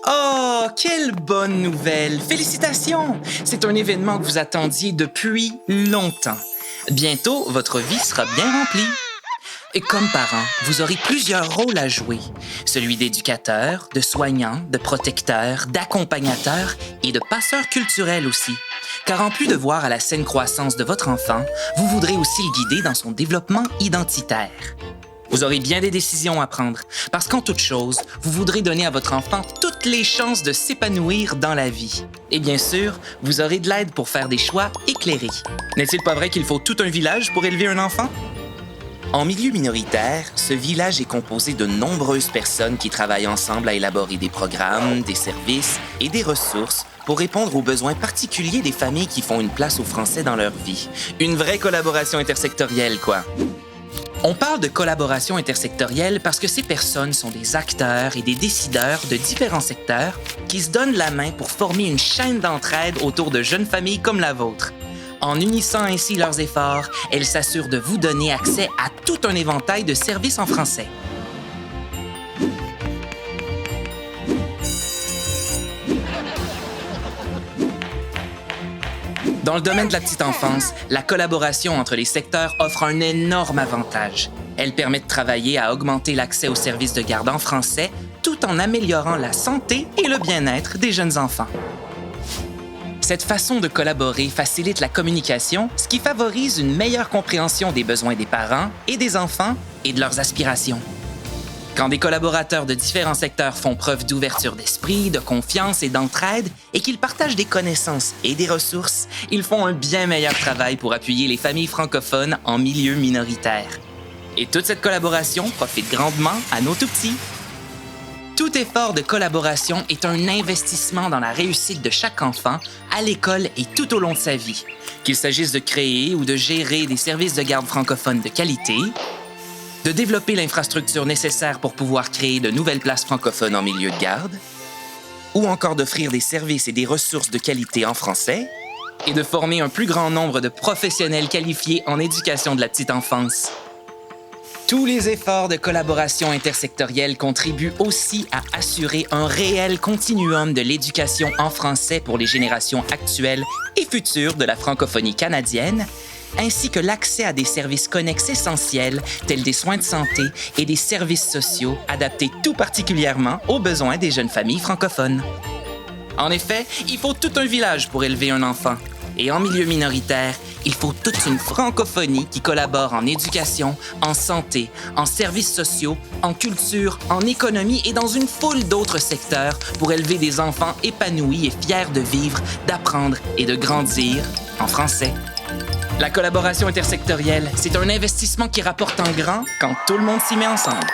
Oh, quelle bonne nouvelle! Félicitations! C'est un événement que vous attendiez depuis longtemps. Bientôt, votre vie sera bien remplie. Et comme parent, vous aurez plusieurs rôles à jouer. Celui d'éducateur, de soignant, de protecteur, d'accompagnateur et de passeur culturel aussi. Car en plus de voir à la saine croissance de votre enfant, vous voudrez aussi le guider dans son développement identitaire. Vous aurez bien des décisions à prendre, parce qu'en toute chose, vous voudrez donner à votre enfant toutes les chances de s'épanouir dans la vie. Et bien sûr, vous aurez de l'aide pour faire des choix éclairés. N'est-il pas vrai qu'il faut tout un village pour élever un enfant? En milieu minoritaire, ce village est composé de nombreuses personnes qui travaillent ensemble à élaborer des programmes, des services et des ressources pour répondre aux besoins particuliers des familles qui font une place au français dans leur vie. Une vraie collaboration intersectorielle, quoi. On parle de collaboration intersectorielle parce que ces personnes sont des acteurs et des décideurs de différents secteurs qui se donnent la main pour former une chaîne d'entraide autour de jeunes familles comme la vôtre. En unissant ainsi leurs efforts, elles s'assurent de vous donner accès à tout un éventail de services en français. Dans le domaine de la petite enfance, la collaboration entre les secteurs offre un énorme avantage. Elle permet de travailler à augmenter l'accès aux services de garde en français tout en améliorant la santé et le bien-être des jeunes enfants. Cette façon de collaborer facilite la communication, ce qui favorise une meilleure compréhension des besoins des parents et des enfants et de leurs aspirations. Quand des collaborateurs de différents secteurs font preuve d'ouverture d'esprit, de confiance et d'entraide et qu'ils partagent des connaissances et des ressources, ils font un bien meilleur travail pour appuyer les familles francophones en milieu minoritaire. Et toute cette collaboration profite grandement à nos tout-petits. Tout effort de collaboration est un investissement dans la réussite de chaque enfant à l'école et tout au long de sa vie. Qu'il s'agisse de créer ou de gérer des services de garde francophones de qualité, de développer l'infrastructure nécessaire pour pouvoir créer de nouvelles places francophones en milieu de garde, ou encore d'offrir des services et des ressources de qualité en français, et de former un plus grand nombre de professionnels qualifiés en éducation de la petite enfance. Tous les efforts de collaboration intersectorielle contribuent aussi à assurer un réel continuum de l'éducation en français pour les générations actuelles et futures de la francophonie canadienne, ainsi que l'accès à des services connexes essentiels tels des soins de santé et des services sociaux adaptés tout particulièrement aux besoins des jeunes familles francophones. En effet, il faut tout un village pour élever un enfant. Et en milieu minoritaire, il faut toute une francophonie qui collabore en éducation, en santé, en services sociaux, en culture, en économie et dans une foule d'autres secteurs pour élever des enfants épanouis et fiers de vivre, d'apprendre et de grandir en français. La collaboration intersectorielle, c'est un investissement qui rapporte en grand quand tout le monde s'y met ensemble.